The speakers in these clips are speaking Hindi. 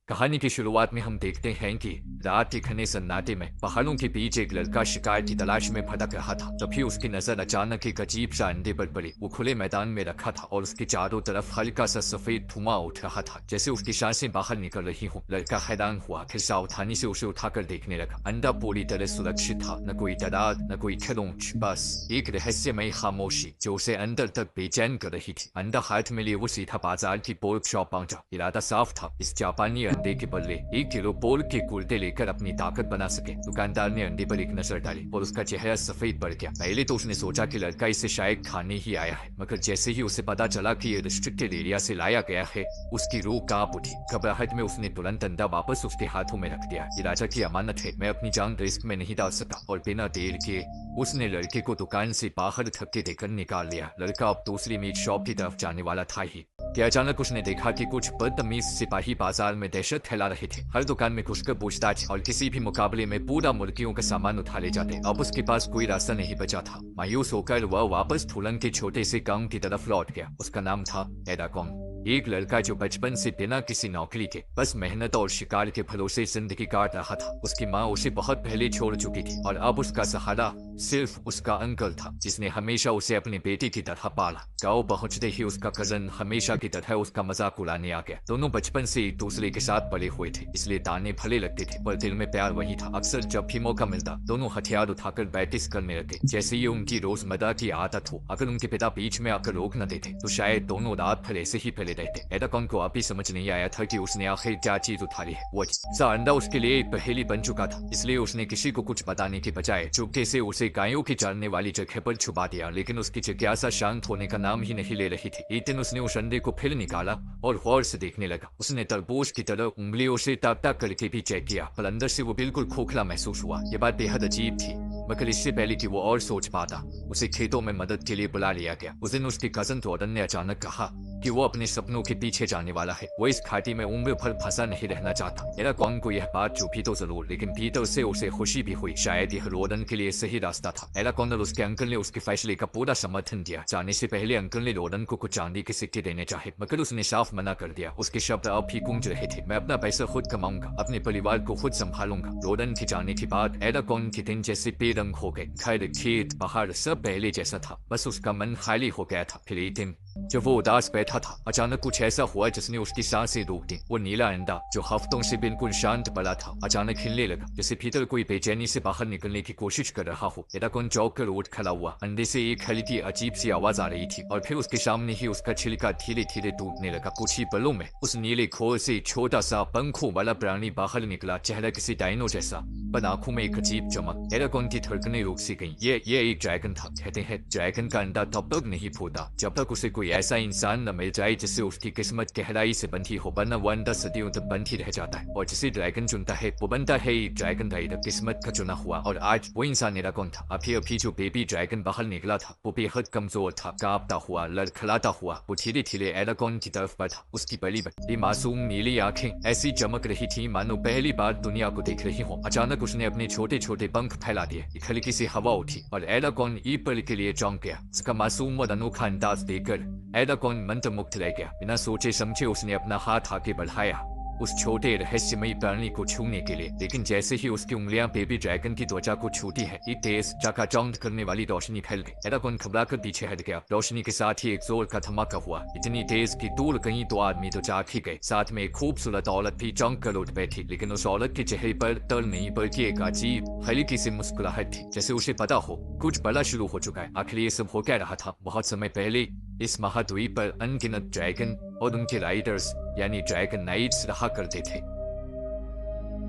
कहानी की शुरुआत में हम देखते हैं कि रात के घने सन्नाटे में पहाड़ों के बीच एक लड़का शिकार की तलाश में भटक रहा था। तभी उसकी नजर अचानक एक अजीब सा अंडे पर पड़ी। वो खुले मैदान में रखा था और उसके चारों तरफ हल्का सा सफेद धुआं उठ रहा था, जैसे उसकी सांसें बाहर निकल रही हों। लड़का हैरान हुआ, फिर सावधानी से उसे उठाकर देखने लगा। अंडा पूरी तरह सुरक्षित था, न कोई दरार न कोई खरोंच, बस एक रहस्यमयी खामोशी जो उसे अंदर तक बेचैन कर रही थी। अंडा हाथ में लिए वो सीधा बाजार की पोर्क शॉप पहुंचा। इरादा साफ था, इस जापानी अंडे के बदले 1 किलो पोर्क के कुर्ते लेकर अपनी ताकत बना सके। दुकानदार ने अंडे पर एक नजर डाली और उसका चेहरा सफेद पड़ गया। पहले तो उसने सोचा कि लड़का इसे शायद खाने ही आया है, मगर जैसे ही उसे पता चला कि ये रिस्ट्रिक्टेड एरिया से लाया गया है, उसकी रूह कांप उठी। घबराहट में उसने तुरंत अंडा वापस उसके हाथों में रख दिया। ये राजा की अमानत है, मैं अपनी जान रिस्क में नहीं डाल सकता। और बिना देर के उसने लड़के को दुकान से बाहर धक्के देकर निकाल लिया। लड़का अब दूसरी मीट शॉप की तरफ जाने वाला था ही कि अचानक उसने देखा कि कुछ बदतमीज सिपाही बाजार में दहशत फैला रहे थे। हर दुकान में घुसकर पूछताछ और किसी भी मुकाबले में पूरा मुर्गियों का सामान उठा ले जाते। अब उसके पास कोई रास्ता नहीं बचा था। मायूस होकर वह वापस थुलन के छोटे से गांव की तरफ लौट गया। उसका नाम था एडाकोंग, एक लड़का जो बचपन से बिना किसी नौकरी के बस मेहनत और शिकार के भरोसे जिंदगी काट रहा था। उसकी माँ उसे बहुत पहले छोड़ चुकी थी और अब उसका सहारा सिर्फ उसका अंकल था, जिसने हमेशा उसे अपने बेटे की तरह पाला। गांव पहुंचते ही उसका कजन हमेशा की तरह उसका मजाक उड़ाने आ गया। दोनों बचपन से एक दूसरे के साथ बड़े हुए थे, इसलिए ताने भले लगते थे पर दिल में प्यार वही था। अक्सर जब भी मौका मिलता दोनों हथियार उठाकर बैटिस करने लगे, जैसे ये उनकी रोजमर्रा की आदत हो। अगर उनके पिता बीच में आकर रोक न देते तो शायद दोनों रात भर ऐसे ही फैले रहते। एडाकोंग को अभी समझ नहीं आया था कि उसने आखिर क्या चीज उठा ली है। वो अंडा उसके लिए एक पहेली बन चुका था, इसलिए उसने किसी को कुछ बताने के बजाय चुपके से उसे गायों की चरने वाली जगह पर छुपा दिया। लेकिन उसकी जिज्ञासा शांत होने का नाम ही नहीं ले रही थी। एक दिन उसने उस अंडे को फिर निकाला और गौर से देखने लगा। उसने तरबूज की तरह उंगलियों से टाक टाक करके भी चेक किया, पर अंदर से वो बिल्कुल खोखला महसूस हुआ। यह बात बेहद अजीब थी, मगर इससे पहले कि वो और सोच पाता उसे खेतों में मदद के लिए बुला लिया गया। उस दिन उसके कजन टोरन ने अचानक कहा कि वो अपने सपनों के पीछे जाने वाला है। वो इस घाटी में उम्र भर फंसा नहीं रहना चाहता। एडाकोंग को यह बात चुभी तो जरूर, लेकिन भीतर से उसे खुशी भी हुई। शायद यह रोडन के लिए सही रास्ता था। एडाकोंग और उसके अंकल ने उसके फैसले का पूरा समर्थन दिया। जाने से पहले अंकल ने रोडन को कुछ चांदी के सिक्के देने चाहे, मगर उसने साफ मना कर दिया। उसके शब्द अब भी गूंज रहे थे, मैं अपना पैसा खुद कमाऊंगा, अपने परिवार को खुद संभालूंगा। रोडन के जाने के बाद एडाकोंग के दिन जैसे बेरंग हो गए। घर, खेत, पहाड़ सब पहले जैसा था, बस उसका मन खाली हो गया था। फिर एक दिन जब वो उदास बैठा था, अचानक कुछ ऐसा हुआ जिसने उसकी सांसें रोक दी। वो नीला अंडा जो हफ्तों से बिल्कुल शांत पड़ा था, अचानक हिलने लगा, जैसे भीतर कोई बेचैनी से बाहर निकलने की कोशिश कर रहा हो। एडाकोंग चौंक कर उठ खड़ा हुआ। अंडे से एक हल्की अजीब सी आवाज आ रही थी और फिर उसके सामने ही उसका छिलका धीरे धीरे टूटने लगा। कुछ ही पलों में उस नीले खोल से छोटा सा पंखों वाला प्राणी बाहर निकला। चेहरा किसी डायनो जैसा, पर आंखों में एक अजीब चमक। एडाकोंग की धड़कनें रुक सी गईं। ये एक ड्रैगन था। कहते हैं ड्रैगन का अंडा तब तक नहीं फूटा जब तक उसे कोई ऐसा इंसान न मिल जाए जिससे उसकी किस्मत गहराई से बंधी हो, वरना वो अंडा सदियों तक बंद ही रह जाता है। और जिसे ड्रैगन चुनता है वो बनता है एक ड्रैगन राइडर, किस्मत का चुना हुआ। और आज वो इंसान एडाकोंग था। अभी जो बेबी ड्रैगन बाहर निकला था वो बेहद कमजोर था, कांपता हुआ, लड़खड़ाता हुआ वो धीरे धीरे एडाकोंग की तरफ बढ़ा। उसकी बड़ी बड़ी मासूम नीली आंखें ऐसी चमक रही थी मानो पहली बार दुनिया को देख रही हो। अचानक उसने अपने छोटे छोटे पंख फैला दिए। एक हल्की सी हवा उठी और एडाकोंग एक पल के लिए चौंक गया। उसका मासूम और अनोखा अंदाज देखकर एडाकोंग मंत्रमुग्ध रह गया। बिना सोचे समझे उसने अपना हाथ आगे बढ़ाया उस छोटे रहस्यमयी प्राणी को छूने के लिए, लेकिन जैसे ही उसकी उंगलियां बेबी ड्रैगन की त्वचा को छूती है, एक तेज चकाचौंध करने वाली रोशनी फैल गई। एडाकोंग घबराकर पीछे हट गया। रोशनी के साथ ही एक जोर का धमाका हुआ, इतनी तेज कि दूर कहीं तो आदमी तो जाग ही गए। साथ में एक खूबसूरत औरत भी चौंक कर उठ बैठी, लेकिन उस औरत के चेहरे पर डर नहीं बल्कि एक अजीब हल्की सी मुस्कुराहट थी, जैसे उसे पता हो कुछ बड़ा शुरू हो चुका है। आखिर ये सब हो क्या रहा था? बहुत समय पहले इस महाद्वीप पर अनगिनत ड्रैगन और उनके राइडर्स यानी ड्रैगन नाइट्स रहा करते थे।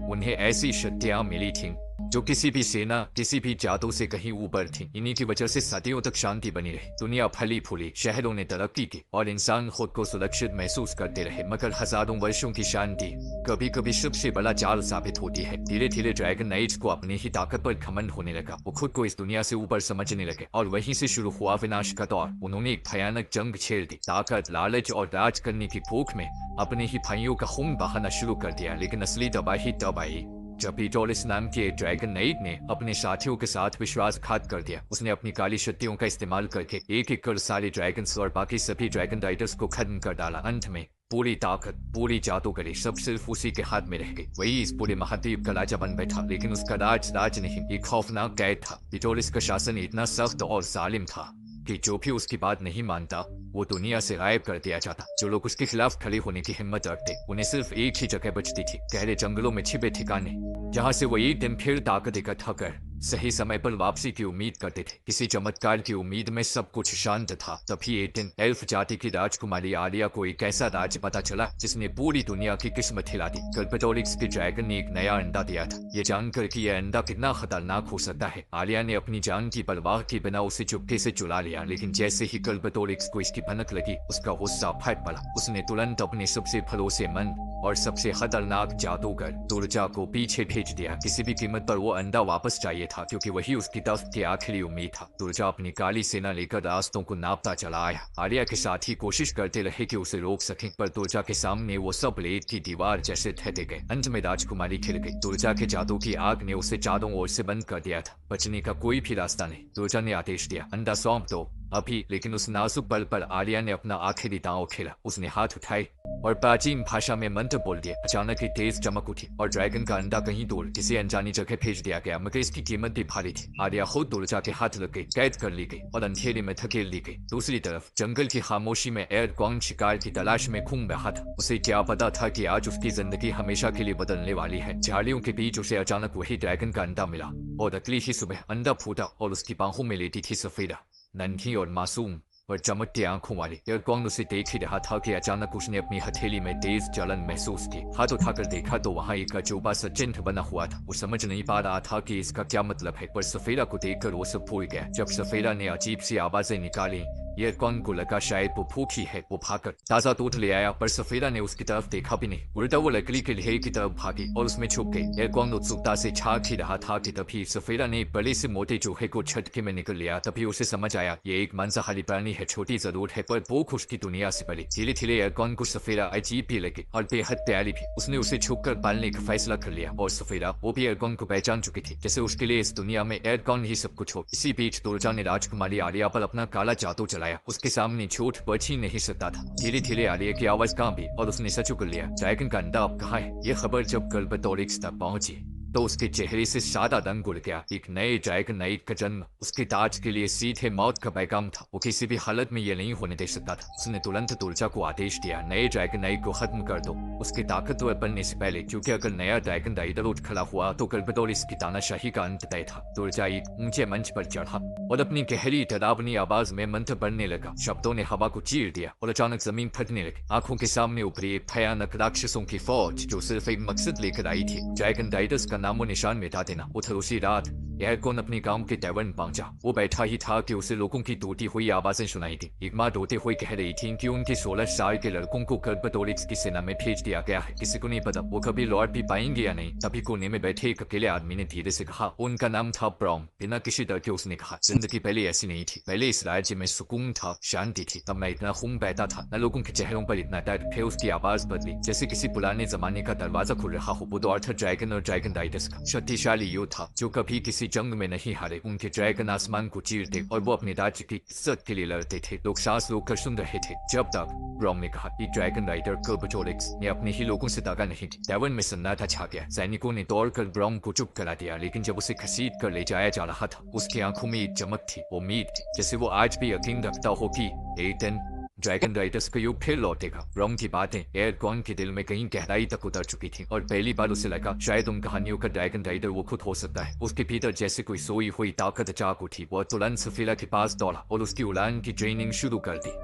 उन्हें ऐसी शक्तियां मिली थीं जो किसी भी सेना, किसी भी जादू से कहीं ऊपर थी। इन्हीं की वजह से सदियों तक शांति बनी रही, दुनिया फली फूली, शहरों ने तरक्की की और इंसान खुद को सुरक्षित महसूस करते रहे। मगर हजारों वर्षों की शांति कभी कभी सबसे बड़ा जाल साबित होती है। धीरे धीरे ड्रैगन नाइट्स को अपने ही ताकत पर घमंड होने लगा। वो खुद को इस दुनिया से ऊपर समझने लगे और वहीं से शुरू हुआ विनाश का दौर। उन्होंने एक भयानक जंग छेड़ दी। ताकत, लालच और राज करने की भूख में अपने ही भाइयों का खून बहाना शुरू कर दिया। लेकिन असली तबाही तब आई जब पीटोरिस नाम के ड्रैगन नाइट ने अपने साथियों के साथ विश्वासघात कर दिया। उसने अपनी काली शक्तियों का इस्तेमाल करके एक एक कर सारे ड्रैगन्स और बाकी सभी ड्रैगन राइडर्स को खत्म कर डाला। अंत में पूरी ताकत, पूरी जादूगरी सब सिर्फ उसी के हाथ में रह गई। वही इस पूरे महाद्वीप का राजा बन बैठा, लेकिन उसका राज नहीं, एक खौफनाक कैद था। पिटोरिस का शासन इतना सख्त और जालिम था कि जो भी उसकी बात नहीं मानता वो दुनिया से गायब कर दिया जाता। जो लोग उसके खिलाफ खड़े होने की हिम्मत रखते उन्हें सिर्फ एक ही जगह बचती थी, गहरे जंगलों में छिपे ठिकाने, जहाँ से वो एक दिन फिर ताकत इकट्ठा कर सही समय पर वापसी की उम्मीद करते थे। किसी चमत्कार की उम्मीद में सब कुछ शांत था। तभी एक दिन एल्फ जाति की राजकुमारी आलिया को एक ऐसा राज पता चला जिसने पूरी दुनिया की किस्मत हिला दी। कल्पटोरिक्स के ड्रैगन ने एक नया अंडा दिया था। ये जानकर कि यह अंडा कितना खतरनाक हो सकता है, आलिया ने अपनी जान की परवाह के बिना उसे चुपके से चुरा लिया। लेकिन जैसे ही कल्पटोरिक्स को इसकी भनक लगी, उसका गुस्सा फट पड़ा। उसने तुरंत अपने सबसे भरोसेमंद और सबसे खतरनाक जादूगर तुर्जा को पीछे भेज दिया। किसी भी कीमत पर वो अंडा वापस चाहिए था, क्योंकि वही उसकी दस्त की आखिरी उम्मीद था। तुर्जा अपनी काली सेना लेकर रास्तों को नापता चला आया। आलिया के साथ ही कोशिश करते रहे कि उसे रोक सकें, पर तुर्जा के सामने वो सब रेत की दीवार जैसे ठहरे गए। अंत में राजकुमारी खिल गई। तुर्जा के जादू की आग ने उसे चारों ओर से बंद कर दिया था। बचने का कोई भी रास्ता नहीं। तुर्जा ने आदेश दिया, अंडा सौंप दो अभी। लेकिन उस नाजुक पल पर आलिया ने अपना आखिरी दांव खेला। उसने हाथ उठाए और प्राचीन भाषा में मंत्र बोल दिया। अचानक ही तेज चमक उठी और ड्रैगन का अंडा कहीं दूर किसी अनजानी जगह भेज दिया गया, मगर इसकी कीमत भी भारी थी। आलिया खुद तुर्जा के हाथ लग गई, कैद कर ली गई और अंधेरे में धकेल दी गई। दूसरी तरफ जंगल की खामोशी में एयरकॉन शिकार की तलाश में घूम रहा था। उसे क्या पता था कि आज उसकी जिंदगी हमेशा के लिए बदलने वाली है। झाड़ियों के बीच उसे अचानक वही ड्रैगन का अंडा मिला और अगली ही सुबह अंडा फूटा और उसकी बाहों में लेटी थी सफेदा, नन्ही और मासूम और चमकती आंखों वाली। एयरकॉन उसे देख ही रहा था कि अचानक उसने अपनी हथेली में तेज जलन महसूस की। हाथ उठाकर देखा तो वहाँ एक अजूबा सा चिन्ह बना हुआ था। वो समझ नहीं पा रहा था कि इसका क्या मतलब है, पर सफेदा को देखकर वो सब भूल गया। जब सफेदा ने अजीब सी आवाजें निकाली, एयरकॉन को लगा शायद वो भूखी है। वो भागकर ताजा दूध ले आया, पर सफेदा ने उसकी तरफ देखा भी नहीं। उल्टा वो लकड़ी के ढेर की तरफ भागी और उसमें छुप गई। एयरकॉन उत्सुकता से झांक ही रहा था कि तभी सफेदा ने एक बड़े से मोटे चूहे को झटके में निकल लिया। तभी उसे समझ आया ये एक मांसाहारी प्राणी है, छोटी जरूर है पर वो खुश की दुनिया से बड़ी। धीरे धीरे एयरकॉन को सफेदा अजीब भी लगी और बेहद प्यारी भी। उसने उसे छुपकर पालने का फैसला कर लिया और सफेदा वो भी एयरकॉन को पहचान चुकी थी, जैसे उसके लिए इस दुनिया में एयरकॉन ही सब कुछ हो। इसी बीच तुर्जा ने राजकुमारी आलिया पर अपना काला जादू चलाया। उसके सामने झूठ बच ही नहीं सकता था। धीरे धीरे आलिया की आवाज कांपी और उसने सच उगल लिया, ड्रैगन का अंडा अब कहाँ है? ये खबर जब कल्पटोरिक्स तक पहुंची तो उसके चेहरे से सादा रंग उड़ गया। एक नए ड्रैगन नाइट का जन्म उसके ताज के लिए सीधे मौत का पैगाम था। वो किसी भी हालत में ये नहीं होने दे सकता था। उसने तुरंत तुर्जा को आदेश दिया, नए ड्रैगन नाइट को खत्म कर दो उसके ताकतवर बनने से पहले, क्योंकि अगर नया ड्रैगन राइडर उठ खड़ा हुआ तो कल्पटोरिक्स की तानाशाही का अंत तय था। तुर्जा एक ऊंचे मंच पर चढ़ा और अपनी गहरी डरावनी आवाज में मंत्र पढ़ने लगा। शब्दों ने हवा को चीर दिया और अचानक जमीन फटने लगी। आंखों के सामने उभरी एक भयानक राक्षसों की फौज जो सिर्फ एक मकसद लेकर आई थी, ड्रैगन राइडर्स का नामो निशान मिटा देना। उधर उसी रात एयरकॉन अपने गांव के टैवर्न पहुंचा। वो बैठा ही था कि उसे लोगों की टूटी हुई आवाजें सुनाई थी। एक माँ रोते हुए कह रही थी कि उनके 16 साल के लड़कों को कल्पटोरिक्स की सेना में भेज दिया गया है। किसी को नहीं पता वो कभी लौट भी पाएंगे या नहीं। तभी कोने में बैठे एक अकेले आदमी ने धीरे से कहा, उनका नाम था ब्रॉम। बिना किसी डर के उसने कहा, जिंदगी पहले ऐसी नहीं थी। पहले इस राज्य में सुकून था, शांति थी। तब मैं इतना खून बहता था, न लोगों के चेहरों पर इतना डर। फिर उसकी आवाज बदली, जैसे किसी पुराने जमाने का दरवाजा खुल रहा हो। वो दौड़ था ड्रैगन और ड्रैगन राइडर्स का शक्तिशाली योद्धा जो कभी किसी जंग में नहीं हारे। उनके ड्रैगन आसमान को चीरते और वो अपने राज्य की इज्जत के लिए लड़ते थे। लोग सांस रोककर सुन रहे थे जब तक ब्रॉम ने कहा कि ड्रैगन राइडर कल्पटोरिक्स ने अपने ही लोगों से दगा नहीं की। टैवर्न में सन्नाटा छा गया। सैनिकों ने दौड़कर ब्रॉम को चुप करा दिया, लेकिन जब उसे घसीट कर ले जाया जा रहा था उसकी आंखों में एक चमक थी। वो उम्मीद थी, जैसे वो आज भी यकीन रखता हो कि एक दिन ड्रैगन राइडर्स का युग फिर लौटेगा। ब्रॉम की बातें एयरकॉन के दिल में कहीं गहराई तक उतर चुकी थी और पहली बार उसे लगा शायद उन कहानियों का ड्रैगन राइडर वो खुद हो सकता है। उसके भीतर जैसे कोई सोई हुई ताकत जाग उठी। वो तुरंत सफेदा के पास दौड़ा और उसकी उड़ान की ट्रेनिंग शुरू कर दी।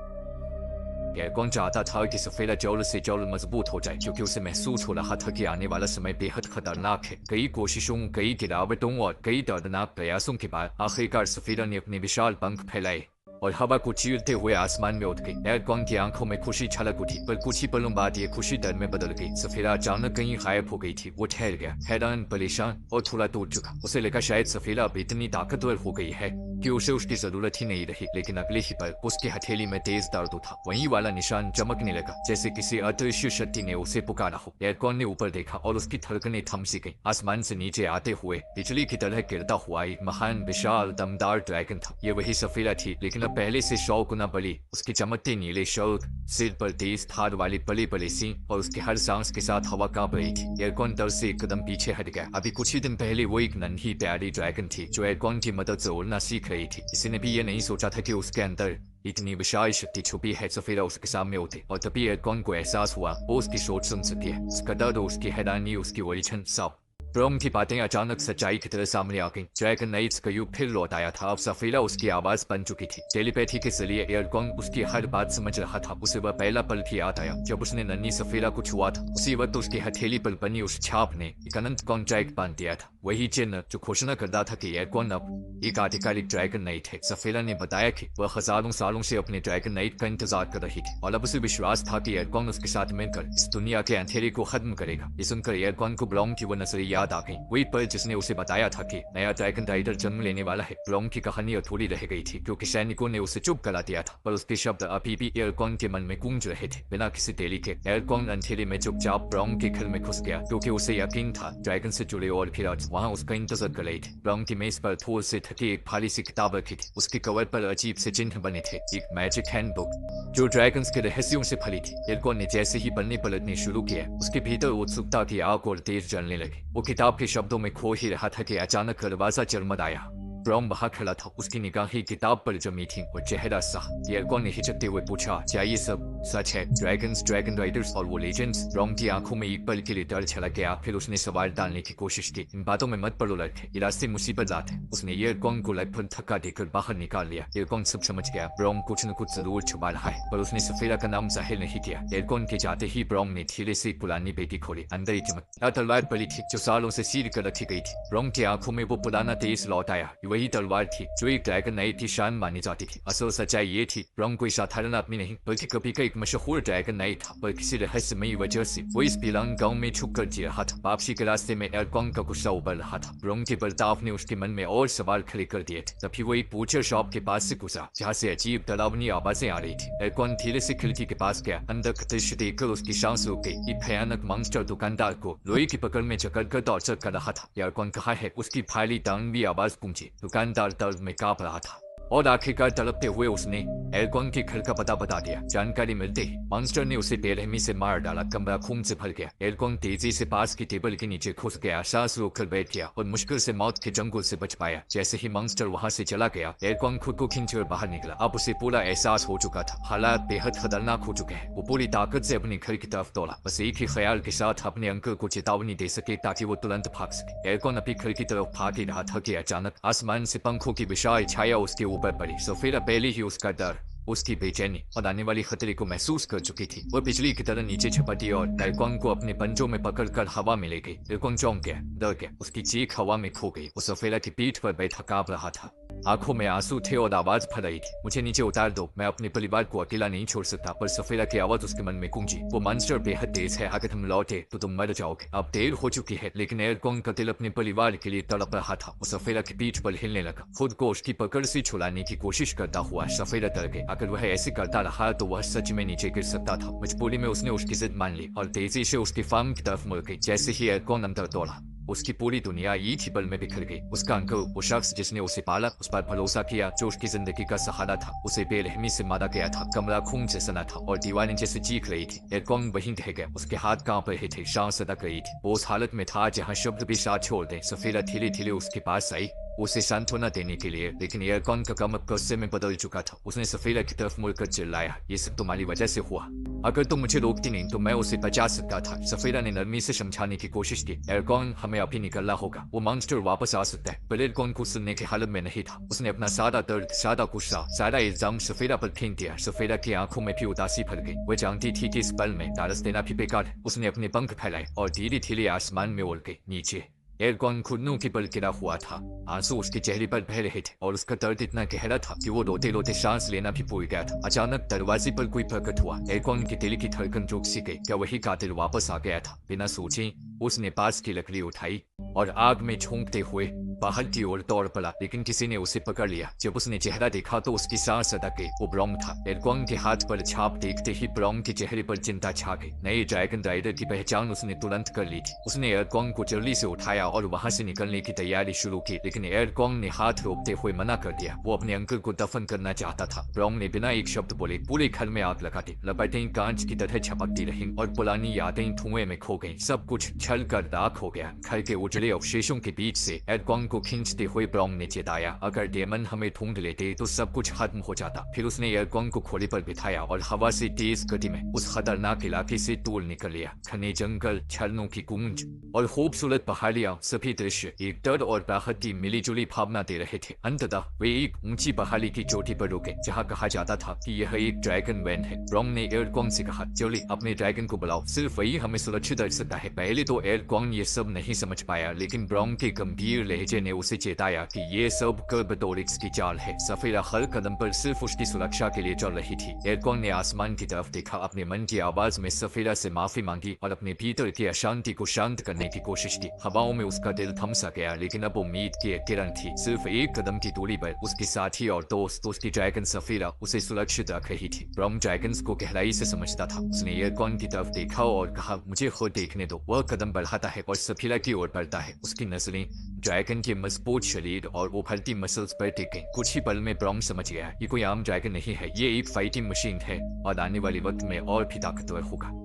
एयरकॉन चाहता था कि सफेदा जल्द से जल्द मजबूत हो जाए, क्योंकि उसे महसूस हो रहा था कि आने वाला समय बेहद खतरनाक है। कई कोशिशों, कई गिरावटों और कई दर्दनाक प्रयासों के बाद आखिरकार सफेदा ने अपने विशाल पंख फैलाए और हवा को चीरते हुए आसमान में उठ गई। एयरकॉन की आंखों में खुशी छलक उठी, पर कुछ ही पलों बाद ये खुशी डर में बदल गई। सफेदा अचानक कहीं गायब हो गई थी। वो ठहर गया, हैरान, परेशान और थोड़ा टूट चुका। उसे लगा शायद सफेदा अब इतनी ताकतवर हो गई है कि उसे उसकी जरूरत ही नहीं रही, लेकिन अगले ही पल उसकी हथेली में तेज दर्द उठा। वही वाला निशान चमकने लगा जैसे किसी अदृश्य शक्ति ने उसे पुकारा हो। एयरकॉन ने ऊपर देखा और उसकी धड़कनें थम सी गईं। आसमान से नीचे आते हुए बिजली की तरह गिरता हुआ एक महान विशाल दमदार ड्रैगन था। ये वही सफेरा थी, लेकिन अब पहले से 100 गुना बड़ी। उसके चमकते नीले शल्क, सिर पर तेज धार वाले बड़े बड़े सींग और उसके हर सांस के साथ हवा कांप रही थी। एयरकॉन डर से एक कदम पीछे हट गया। अभी कुछ ही दिन पहले वो एक नन्ही प्यारी ड्रैगन थी जो एयरकॉन की मदद से उड़ना सीख रही थी। किसी ने भी ये नहीं सोचा था कि उसके अंदर इतनी विशाल शक्ति छुपी है। सफेरा उसके सामने उठे और तभी एयरकॉन को एहसास हुआ वो उसकी सोच सुन सकी है। उसका डर, उसकी हैरानी, उसकी उलझन सब ब्रोम की बातें अचानक सच्चाई की तरह सामने आ गईं। ड्रैगन नाइट्स का युग फिर लौट आया था। अब सफेरा उसकी आवाज बन चुकी थी। टेलीपैथी के जरिए एयरकॉन उसकी हर बात समझ रहा था। उसे वह पहला पल भी याद आया जब उसने नन्ही सफेरा को छुआ था। उसी वक्त उसकी हथेली पर बनी उस छाप ने एक अनंत कॉन्ट्रैक्ट बांध दिया था। वही चिन्ह जो घोषणा करता था कि एयरकॉन अब एक आधिकारिक ड्रैगन नाइट है। सफेरा ने बताया कि वह हजारों सालों से अपने ड्रैगन नाइट का इंतजार कर रही थी और अब उसे विश्वास था कि एयरकॉन उसके साथ मिलकर इस दुनिया के अंधेरे को खत्म करेगा। ये सुनकर एयरकॉन को ब्लॉन्ग की वो नजरें याद आ गई। वही पल जिसने उसे बताया था कि नया ड्रैगन राइडर जन्म लेने वाला है। ब्लॉन्ग की कहानी अधूरी रह गई थी क्योंकि सैनिकों ने उसे चुप करा दिया था, पर उसके शब्द अभी भी एयरकॉन के मन में गूंज रहे थे। बिना किसी देरी के एयरकॉन अंधेरे में चुपचाप ब्लॉन्ग के घर में घुस गया क्योंकि उसे यकीन था ड्रैगन से जुड़े और भी राज वहाँ उसका इंतजार कर रहे थे। ब्लॉन्ग की मेज पर थोल से थकी एक भारी सी किताब रखी थी। उसके कवर पर अजीब से चिन्ह बने थे, एक मैजिक हैंडबुक जो ड्रैगन्स के रहस्यों से भरी थी। एयरकॉन ने जैसे ही पन्ने पलटने शुरू किया, उसके भीतर उत्सुकता की आग और तेज जलने लगी। वो किताब के शब्दों में खो ही रहा था कि अचानक दरवाजा चरमराया। ब्रॉम बाहर खड़ा था, उसकी निगाहें किताब पर जमी थी और चेहरा साफ। एयरकॉन ने हिचकते हुए पूछा, क्या ये सब सच है? ड्रैगन्स, ड्रैगन राइडर्स और वो लेजेंड्स? ब्रॉम की आंखों में एक पल के लिए डर छलक गया। फिर उसने सवाल डालने की कोशिश की, इन बातों में मत पड़ो लड़के, ये रास्ते मुसीबत लात है। उसने एयरकॉन को लगभग धक्का देकर बाहर निकाल लिया। एयरकॉन सब समझ गया, ब्रॉम कुछ न कुछ जरूर छुपा रहा है, पर उसने सफेरा का नाम जाहिर नहीं किया। एयरकॉन के जाते ही ब्रॉम ने धीरे से पुरानी पेटी खोली। अंदर एक चमकदार तलवार पड़ी थी जो सालों से सील कर रखी गई थी। ब्रॉम की आंखों में वो पुराना तेज लौट आया। वही तलवार थी जो एक ड्रैगन नाइट की शान मानी जाती थी। असल सच्चाई ये थी, ब्रॉम कोई साधारण आदमी नहीं बल्कि कभी का एक मशहूर ड्रैगन नाइट था, पर किसी रहस्यमयी वजह से वो इस पिलांग गांव में छुप कर जी रहा था। वापसी के रास्ते में एयरकॉन का गुस्सा उबल रहा था। ब्रॉम के बर्ताव ने उसके मन में और सवाल खड़े कर दिए थे। तभी वो एक बूचर शॉप के पास से गुजरा जहाँ से अजीब डरावनी आवाजें आ रही थी। एयरकॉन धीरे से खिड़की के पास गया। अंदर का दृश्य देखकर उसकी सांस रुक गई। एक भयानक मॉन्स्टर दुकानदार को लोहे की पकड़ में जकड़ कर टॉर्चर कर रहा था। एयरकॉन कहा है, उसकी भारी दानवी आवाज गूंजी। दुकानदार दर्द में कांप रहा था और आखिरकार तड़पते हुए उसने एयरकॉन के घर का पता बता दिया। जानकारी मिलते ही मॉन्स्टर ने उसे बेरहमी से मार डाला। कमरा खून से भर गया। एयरकॉन तेजी से पास की टेबल के नीचे घुस गया, सांस रोककर बैठ गया और मुश्किल से मौत के जंगल से बच पाया। जैसे ही मॉन्स्टर वहां से चला गया, एयरकॉन खुद को खींचकर बाहर निकला। अब उसे पूरा एहसास हो चुका था, हालात बेहद खतरनाक हो चुके हैं। वो पूरी ताकत से अपने घर की तरफ दौड़ा, बस एक ही ख्याल के साथ अपने अंकल को चेतावनी दे सके ताकि वो तुरंत भाग सके। एयरकॉन अपने घर की तरफ भाग ही रहा था कि अचानक आसमान से पंखों की विशाल छाया उसके ऊपर पड़ी। सफेरा पहले ही उसका डर, उसकी बेचैनी और आने वाली खतरे को महसूस कर चुकी थी। वह बिजली की तरह नीचे झपटी और एयरकॉन को अपने पंजों में पकड़कर हवा में ले गई। एयरकॉन चौंक गया, डर गया, उसकी चीख हवा में खो गई। वो सफेरा की पीठ पर बैठा कांप रहा था, आंखों में आंसू थे और आवाज भर रही थी, मुझे नीचे उतार दो, मैं अपने परिवार को अकेला नहीं छोड़ सकता। पर सफेरा की आवाज उसके मन में गूंजी, वो मॉन्स्टर बेहद तेज है, अगर हम लौटे तो तुम मर जाओगे। अब देर हो चुकी है। लेकिन एयरकॉन का दिल अपने परिवार के लिए तड़प रहा था। वो सफेरा की पीठ पर हिलने लगा, खुद को उसकी पकड़ से छुड़ाने की कोशिश करता हुआ। सफेरा डर गया, अगर वह ऐसे करता रहा तो वह सच में नीचे गिर सकता था। मजबूरी में उसने उसकी जिद मान ली और तेजी से उसकी फार्म की तरफ मुड़ गई। जैसे ही एयरकॉन अंदर दौड़ा, उसकी पूरी दुनिया एक ही पल में बिखर गई। उसका अंकल, वो शख्स जिसने उसे पाला, उस पर भरोसा किया, जो उसकी जिंदगी का सहारा था, उसे बेरहमी से मारा गया था। कमरा खून से सना था और दीवारें जैसे चीख रही थी। एयरकॉन वहीं रह गया, उसके हाथ कांप रहे थे, सांस अटक रही थी। वो उस हालत में था जहाँ शब्द भी साथ छोड़ दे। सफेरा धीरे धीरे उसके पास आई, उसे सांत्वना देने के लिए, लेकिन एयरकॉन का कम अब गुस्से में बदल चुका था। उसने सफेरा की तरफ मुड़कर चिल्लाया, ये सब तुम्हारी वजह से हुआ, अगर तुम मुझे रोकती नहीं तो मैं उसे बचा सकता था। सफेरा ने नरमी से समझाने की कोशिश की, एयरकॉन हमें अभी निकलना होगा, वो मॉन्स्टर वापस आ सकता है। पर एयरकॉन को सुनने की हालत में नहीं था। उसने अपना सारा दर्द, सारा गुस्सा, सारा इल्जाम सफेरा पर फेंक दिया। सफेरा की आंखों में भी उदासी भर गई। वह जानती थी कि इस पल में नाराज देना भी बेकार है। उसने अपने पंख फैलाए और धीरे धीरे आसमान में उड़ गई नीचे। एयरकॉन घुटनों के बल गिरा हुआ था, आंसू उसके चेहरे पर बह रहे थे और उसका दर्द इतना गहरा था कि वो रोते रोते सांस लेना भी भूल गया था। अचानक दरवाजे पर कोई प्रकट हुआ। एयरकॉन के दिल की धड़कन रुक सी गई। क्या वही कातिल वापस आ गया था? बिना सोचे उसने पास की लकड़ी उठाई और आग में झोंकते हुए बाहर की ओर दौड़ पड़ा, लेकिन किसी ने उसे पकड़ लिया। जब उसने चेहरा देखा तो उसकी सांस अटक गई। वो ब्रॉम था। एरगोंग के हाथ पर छाप देखते ही ब्रॉम के चेहरे पर चिंता छा गई। नए ड्रैगन राइडर की पहचान उसने तुरंत कर ली थी। उसने एरगोंग को जल्दी से उठाया और वहां से निकलने की तैयारी शुरू की, लेकिन एरगोंग ने हाथ रोकते हुए मना कर दिया। वो अपने अंकल को दफन करना चाहता था। ब्रॉम ने बिना एक शब्द बोले पूरे घर में आग लगा दी। लपटें कांच की तरह झपकती रहीं और पुरानी यादें धुएं में खो गईं। सब कुछ छल कर राख हो गया। घर के उजड़े अवशेषों के बीच से एरगोंग को खींचते हुए ब्रॉम ने चेताया, अगर डेमन हमें ढूंढ लेते तो सब कुछ खत्म हो जाता। फिर उसने एरगोंग को घोड़े पर बिठाया और हवा से तेज गति में उस खतरनाक इलाके से दूर निकल लिया। घने जंगल, झरनों की गूंज और खूबसूरत पहाड़ियां, सभी दृश्य एक डर और राहत की मिलीजुली भावना दे रहे थे। अंततः वे एक ऊंची पहाड़ी की चोटी पर रुके, जहां कहा जाता था कि यह एक ड्रैगन वैन है। ब्रॉम ने एरगोंग से कहा, जल्दी अपने ड्रैगन को बुलाओ, सिर्फ वही हमें सुरक्षित रख सकता है। पहले तो एरगोंग ये सब नहीं समझ पाया, लेकिन ब्रॉम के गंभीर लहजे ने उसे चेताया कि ये सब कर्बटोरिक्स की चाल है। सफेरा हर कदम पर सिर्फ उसकी सुरक्षा के लिए चल रही थी। एरगोंग ने आसमान की तरफ देखा, अपने मन की आवाज में सफेरा से माफी मांगी और अपने भीतर की अशांति को शांत करने की कोशिश की। हवाओं में उसका दिल थम सा गया, लेकिन अब उम्मीद की एक किरण थी। सिर्फ एक कदम की दूरी पर उसके साथी और दोस्त उसकी ड्रैगन सफेरा उसे सुरक्षित रख रही थी। ब्रॉम ड्रैगन्स को गहराई से समझता था। उसने एरगोंग की तरफ देखा और कहा, मुझे खुद देखने दो। वह कदम बढ़ाता है और सफेरा की ओर बढ़ता है। उसकी नजरें ड्रैगन के मजबूत शरीर और उभरती मसल्स पर टिक गई। कुछ ही पल में ब्रॉम समझ गया, ये कोई आम ड्रैगन नहीं है, ये एक फाइटिंग मशीन है और आने वाले वक्त में और भी ताकतवर होगा।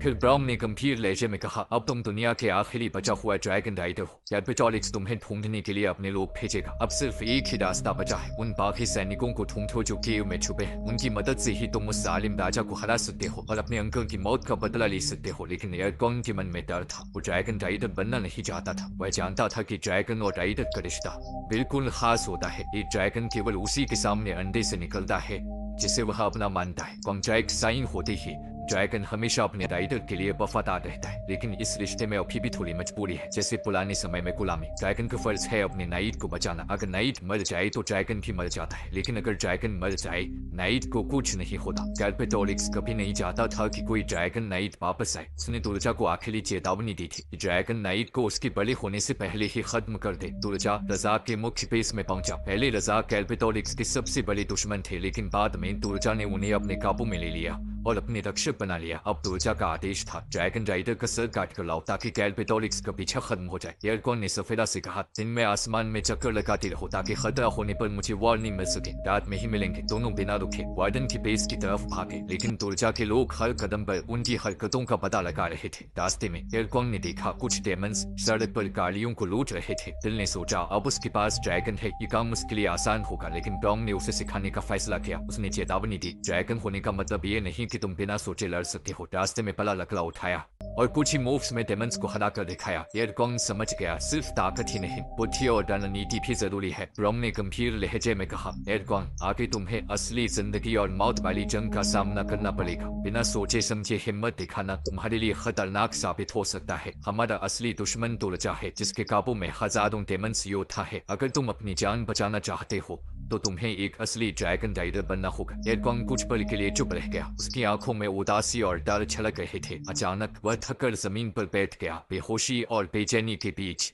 फिर ब्रॉम ने गंभीर लहजे में कहा, अब तुम दुनिया के आखिरी बचा हुआ ड्रैगन राइडर हो। कैर्बेटोरिक्स तुम्हें ढूंढने के लिए अपने लोग भेजेगा। अब सिर्फ एक ही रास्ता बचा है, उन बाकी सैनिकों को ढूंढो जो केव में छुपे हैं। उनकी मदद से ही तुम उस जालिम राजा को हरा सकते हो और अपने अंकल की मौत का बदला ले सकते हो। लेकिन एरगोंग के मन में डर था। वो ड्रैगन राइडर बनना नहीं चाहता था। वह जानता था कि ड्रैगन और राइडर का रिश्ता बिल्कुल खास होता है। एक ड्रैगन केवल उसी के सामने अंडे से निकलता है जिसे वह अपना मानता है। कॉन्ट्रैक्ट साइन होते ही ड्रैगन हमेशा अपने राइडर के लिए वफादार रहता है, लेकिन इस रिश्ते में अभी भी थोड़ी मजबूरी है, जैसे पुराने समय में गुलामी। ड्रैगन का फर्ज है अपने नाइट को बचाना। अगर नाइट मर जाए तो ड्रैगन भी मर जाता है, लेकिन अगर ड्रैगन मर जाए नाइट को कुछ नहीं होता। कैर्बेटोरिक्स कभी नहीं चाहता था कि कोई ड्रैगन नाइट वापस आए। उसने दुर्जा को आखिरी चेतावनी दी थी, ड्रैगन नाइट को उसके बड़े होने से पहले ही खत्म कर दे। दुर्जा रजा के मुख्य बेस में पहुंचा। पहले रजा कैर्बेटोरिक्स के सबसे बड़े दुश्मन थे, लेकिन बाद में दुर्जा ने उन्हें अपने काबू में ले लिया और अपने रक्षक बना लिया। अब दुर्जा का आदेश था, ड्रैगन राइडर का सर काट कर लाओ ताकि कैर्बेटोरिक्स का पीछा खत्म हो जाए। एरगोंग ने सफेरा से कहा, दिन में आसमान में चक्कर लगाती रहो ताकि खतरा होने पर मुझे वार्निंग मिल सके। रात में ही मिलेंगे। दोनों बिना रुके वार्डन की बेस की तरफ भागे, लेकिन दुर्जा के लोग हर कदम पर उनकी हरकतों का पता लगा रहे थे। रास्ते में एरगोंग ने देखा कुछ डेमन्स सड़क पर गाड़ियों को लूट रहे थे। दिल ने सोचा, अब उसके पास ड्रैगन है, ये काम उसके लिए आसान होगा। लेकिन ब्रॉम ने उसे सिखाने का फैसला किया। उसने चेतावनी दी, ड्रैगन होने का मतलब ये नहीं कि तुम बिना सोचे लड़ सकते हो। रास्ते में बड़ा लकड़ा उठाया और कुछ ही मूव्स में डेमन्स को हरा कर दिखाया। एरगोंग समझ गया, सिर्फ ताकत ही नहीं, बुद्धि और रणनीति भी जरूरी है। ब्रॉम ने गंभीर लहजे में कहा, एरगोंग, आगे तुम्हें असली जिंदगी और मौत वाली जंग का सामना करना पड़ेगा। बिना सोचे समझे हिम्मत दिखाना तुम्हारे लिए खतरनाक साबित हो सकता है। हमारा असली दुश्मन दुर्जा है, जिसके काबू में हजारों डेमन्स योद्धा है। अगर तुम अपनी जान बचाना चाहते हो तो तुम्हें एक असली ड्रैगन राइडर बनना होगा। एरगोंग कुछ पल के लिए चुप रह गया। उसकी आंखों में उदासी और डर छलक रहे थे। अचानक वह थककर जमीन पर बैठ गया, बेहोशी और बेचैनी के बीच।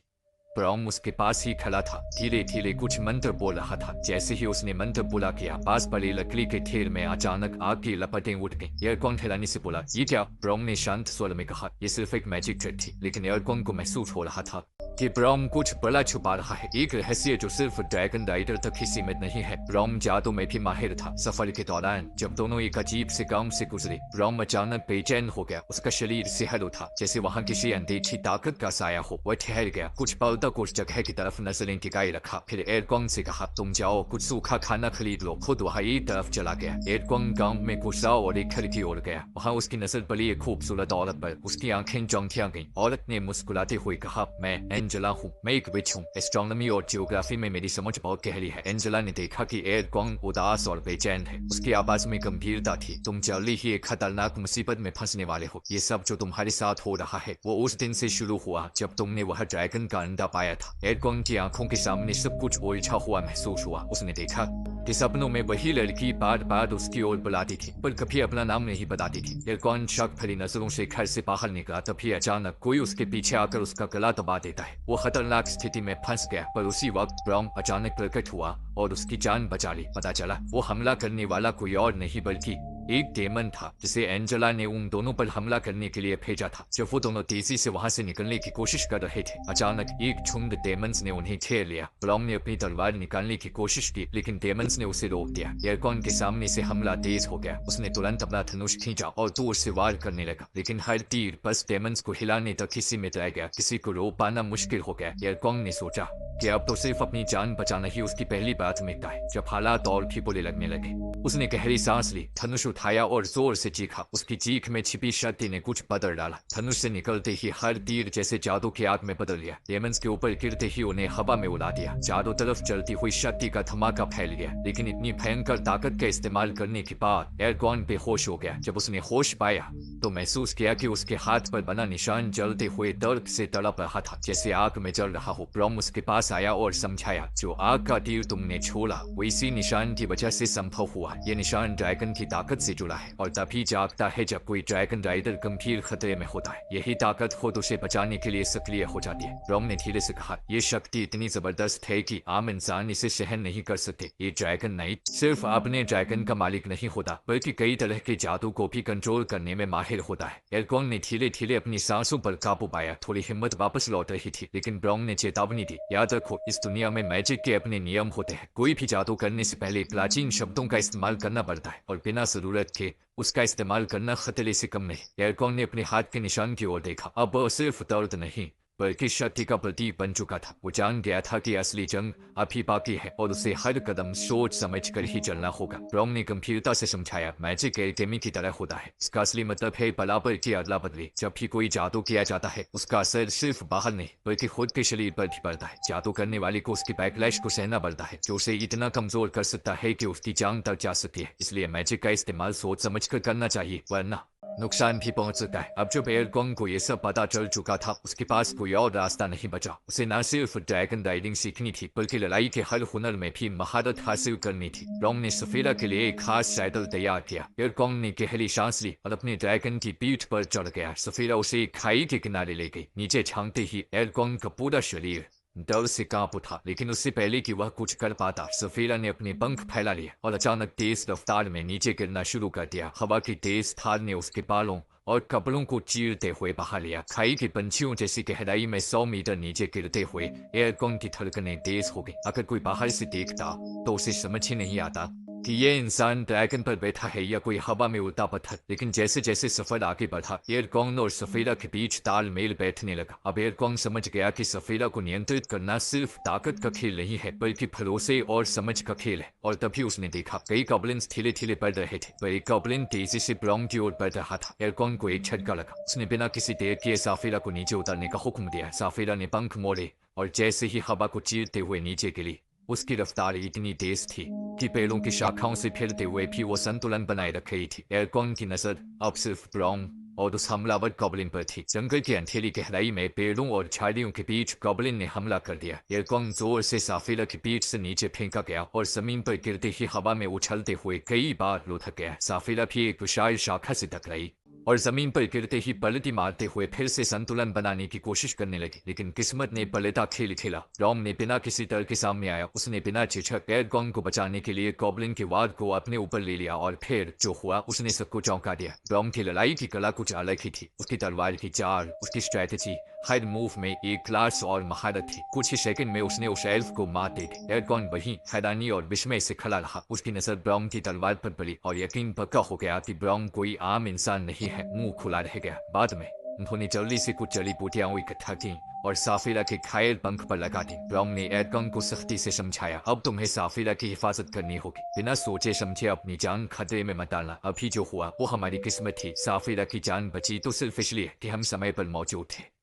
ब्रॉम उसके पास ही खड़ा था, धीरे धीरे कुछ मंत्र बोल रहा था। जैसे ही उसने मंत्र बोला किया, पास पड़ी लकड़ी के ढेर में अचानक आग की लपटें उठ गईं। एरगोंग हैरानी से बोला, ये क्या? ब्रॉम ने शांत स्वर में कहा, ये सिर्फ एक मैजिक ट्रिक थी। लेकिन एरगोंग को महसूस हो रहा था कि ब्रॉम कुछ बड़ा छुपा रहा है, एक रहस्य जो सिर्फ ड्रैगन राइडर तक ही सीमित नहीं है। ब्रॉम जादू में भी माहिर था। सफर के दौरान जब दोनों एक अजीब से गांव से गुजरे, ब्रॉम अचानक बेचैन हो गया। उसका शरीर सिहर उठा, जैसे वहां किसी अनदेखी ताकत का साया हो। वह ठहर गया, कुछ पल तक उस जगह की तरफ नजरें टिकाए रखा। फिर एरगोंग से कहा, तुम जाओ, कुछ सूखा खाना खरीद लो। खुद वहां एक तरफ चला गया। एरगोंग गांव में घुसा और एक घर की ओर गया। वहां उसकी नजर पड़ी एक खूबसूरत औरत पर। उसकी आंखें चौंधिया गईं। औरत ने मुस्कुराते हुए कहा, मैं एंजेला हूँ, मैं एक विच हूँ। एस्ट्रोनॉमी और जियोग्राफी में मेरी समझ बहुत गहरी है। एंजेला ने देखा कि एरगोंग उदास और बेचैन है। उसकी आवाज में गंभीरता थी। तुम जल्दी ही एक खतरनाक मुसीबत में फंसने वाले हो। ये सब जो तुम्हारे साथ हो रहा है वो उस दिन से शुरू हुआ जब तुमने वह ड्रैगन का अंडा पाया था। एरगोंग की आंखों के सामने सब कुछ उलझा हुआ महसूस हुआ। उसने देखा कि सपनों में वही लड़की बार बार उसकी ओर बुलाती थी पर कभी अपना नाम नहीं बताती थी। एरकॉन शक भरी नजरों से घर से बाहर निकला, तभी अचानक कोई उसके पीछे आकर उसका गला दबा देता है। वो खतरनाक स्थिति में फंस गया, पर उसी वक्त ब्राउन अचानक प्रकट हुआ और उसकी जान बचा ली। पता चला वो हमला करने वाला कोई और नहीं बल्कि एक डेमन था जिसे एंजेला ने उन दोनों पर हमला करने के लिए भेजा था। जब वो दोनों तेजी से वहां से निकलने की कोशिश कर रहे थे, अचानक एक झुंड डेमंस ने उन्हें घेर लिया। ब्राउन ने अपनी तलवार निकालने की कोशिश की, लेकिन डेमंस ने उसे रोक दिया। एरकॉन के सामने से हमला तेज हो गया। उसने तुरंत अपना धनुष खींचा और दूर से वार करने लगा, लेकिन हर तीर बस डेमंस को हिलाने तक ही सीमित रह गया। किसी को रोक पाना मुश्किल हो गया। एरकॉन ने सोचा कि अब तो सिर्फ अपनी जान बचाना ही उसकी पहली प्राथमिकता है। जब हालात और भी बुरे लगने लगे, उसने गहरी सांस ली, धनुष उठाया और जोर से चीखा। उसकी चीख में छिपी शक्ति ने कुछ बदल डाला। धनुष से निकलते ही हर तीर जैसे जादू की आग में बदल गया। डेमंस के ऊपर गिरते ही उन्हें हवा में उड़ा दिया। चारों तरफ चलती हुई शक्ति का धमाका फैल गया, लेकिन इतनी भयंकर ताकत का इस्तेमाल करने के बाद एरगॉन बेहोश हो गया। जब उसने होश पाया तो महसूस किया कि उसके हाथ पर बना निशान जलते हुए दर्द से तड़प रहा था, जैसे आग में जल रहा हो। ब्रह्म उसके पास आया और समझाया, जो आग का तीर तुमने छोड़ा वो इसी निशान की वजह से संभव हुआ। ये निशान ड्रैगन की ताकत से जुड़ा है और तभी जागता है जब कोई ड्रैगन राइडर गंभीर खतरे में होता है। यही ताकत खुद उसे बचाने के लिए सक्रिय हो जाती है। ब्रह्म ने धीरे से कहा, ये शक्ति इतनी जबरदस्त है कि आम इंसान इसे सहन नहीं कर सकते। ये ड्रैगन नाइट सिर्फ अपने ड्रैगन का मालिक नहीं होता, बल्कि कई तरह के जादू को भी कंट्रोल करने में माहिर होता है। एरगॉन ने धीरे धीरे अपनी सांसों पर काबू पाया। थोड़ी हिम्मत वापस लौट रही थी, लेकिन ब्राउन ने चेतावनी दी, याद रखो इस दुनिया में मैजिक के अपने नियम होते हैं। कोई भी जादू करने से पहले प्राचीन शब्दों का इस्तेमाल करना पड़ता है और बिना जरूरत के उसका इस्तेमाल करना खतरे से कम नहीं। एरगॉन ने अपने हाथ के निशान की ओर देखा। अब वह सिर्फ दर्द नहीं बल्कि शक्ति का प्रतीक बन चुका था। वो जान गया था कि असली जंग अभी बाकी है और उसे हर कदम सोच समझ कर ही चलना होगा। ब्राउन ने गंभीरता से समझाया, मैजिक एल्केमी की तरह होता है। इसका असली मतलब है बराबर की अदला बदली। जब भी कोई जादू किया जाता है उसका असर सिर्फ बाहर नहीं बल्कि खुद के शरीर पर भी पड़ता है। जादू करने वाले को उसकी बैकलैश को सहना पड़ता है, जो उसे इतना कमजोर कर सकता है कि उसकी जान तक जा सकती है। इसलिए मैजिक का इस्तेमाल सोच समझ कर करना चाहिए, वरना नुकसान भी पहुंच सकता है। अब जब एरगॉन को यह सब पता चल चुका था, उसके पास कोई और रास्ता नहीं बचा। उसे न सिर्फ ड्रैगन राइडिंग सीखनी थी बल्कि लड़ाई के हर हुनर में भी महारत हासिल करनी थी। ब्राउन ने सफेरा के लिए एक खास सैडल तैयार किया। एरगॉन ने गहरी सांस ली और अपने ड्रैगन की पीठ पर चढ़ गया। सफेरा उसे एक खाई के किनारे ले गई। नीचे झांकते ही एरगॉन का पूरा शरीर डर से कांप उठा, लेकिन उससे पहले कि वह कुछ कर पाता, सफेरा ने अपने पंख फैला लिए और अचानक तेज रफ्तार में नीचे गिरना शुरू कर दिया। हवा की तेज धार ने उसके बालों और कपड़ों को चीरते हुए बहा लिया। खाई के पंछियों जैसी गहराई में 100 मीटर नीचे गिरते हुए एरगॉन की धड़कनें तेज हो गई। अगर कोई बाहर से देखता तो उसे समझ ही नहीं आता कि ये इंसान ड्रैगन पर बैठा है या कोई हवा में उड़ता पत्थर। लेकिन जैसे जैसे सफर आगे बढ़ा, एरगॉन और सफेरा के बीच तालमेल बैठने लगा। अब एरगॉन समझ गया कि सफेरा को नियंत्रित करना सिर्फ ताकत का खेल नहीं है बल्कि भरोसे और समझ का खेल है। और तभी उसने देखा कई गॉब्लिन्स धीरे धीरे बढ़ रहे थे, पर एक गॉब्लिन तेजी से ब्राउन की ओर बढ़ रहा था। एरगॉन को एक झटका लगा। उसने बिना किसी देर किए सफेरा को नीचे उतरने का हुक्म दिया। सफेरा ने पंख मोड़े और जैसे ही हवा को चीरते हुए नीचे गिरी, उसकी रफ्तार इतनी तेज थी कि पेड़ों की शाखाओं से फिरते हुए भी वो संतुलन बनाए रख रही थी। एरगॉन की नजर अब सिर्फ ब्राउन और उस हमलावर गॉब्लिन पर थी। जंगल की अंधेरी गहराई में पेड़ों और झाड़ियों के बीच गॉब्लिन ने हमला कर दिया। एरगॉन जोर से सफेरा की पीठ से नीचे फेंका गया और जमीन पर गिरते ही हवा में उछलते हुए कई बार लुढ़क गया। सफेरा भी एक विशाल शाखा से टकराई और जमीन पर गिरते ही पलटी मारते हुए फिर से संतुलन बनाने की कोशिश करने लगी। लेकिन किस्मत ने पलटा खेल खेला। ब्राउन ने बिना किसी डर के सामने आया। उसने बिना झिझक एरगॉन को बचाने के लिए गॉब्लिन के वार को अपने ऊपर ले लिया और फिर जो हुआ उसने सबको चौंका दिया। ब्राउन की लड़ाई की कला कुछ अलग ही थी। उसकी तलवार की चाल, उसकी स्ट्रेटेजी, हर मूव में एक क्लास और महारत थी। कुछ ही सेकंड में उसने उस एल्फ को मार दे दी। एरगॉन वहीं हैरानी और विस्मय से खड़ा रहा। उसकी नजर ब्राउन की तलवार पर पड़ी और यकीन पक्का हो गया कि ब्राउन कोई आम इंसान नहीं है। मुंह खुला रह गया। बाद में उन्होंने जल्दी से कुछ जड़ी बूटियां इकट्ठा की और सफेरा के घायल पंख पर लगा दी। ब्राउन ने एरगॉन को सख्ती से समझाया, अब तुम्हें सफेरा की हिफाजत करनी होगी। बिना सोचे समझे अपनी जान खतरे में मत डालना। अभी जो हुआ वो हमारी किस्मत थी। सफेरा की जान बची तो सिर्फ इसलिए कि हम समय पर मौजूद थे।